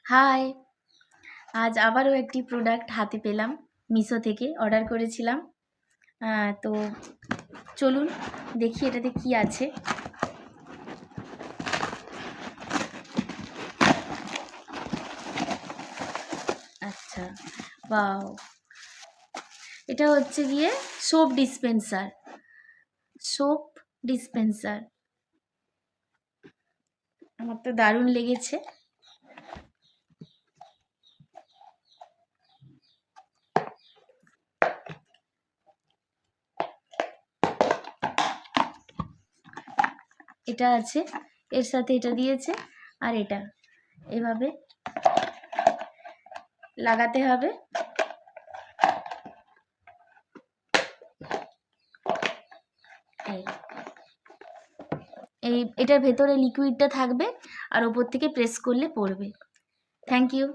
High! আজ আবারও একটি প্রোডাক্ট হাতে পেলাম। মিশো থেকে অর্ডার করেছিলাম। তো চলুন দেখি এটাতে কি আছে। আচ্ছা, ওয়াও! এটা হচ্ছে গিয়ে সোপ ডিসপেন্সার। Soap dispenser. আমার তো দারুণ লেগেছে। এটা আছে, এর সাথে এটা দিয়েছে, আর এটা এভাবে লাগাতে হবে। এটার ভেতরে লিকুইডটা থাকবে আর ওপর থেকে প্রেস করলে পড়বে। Thank you.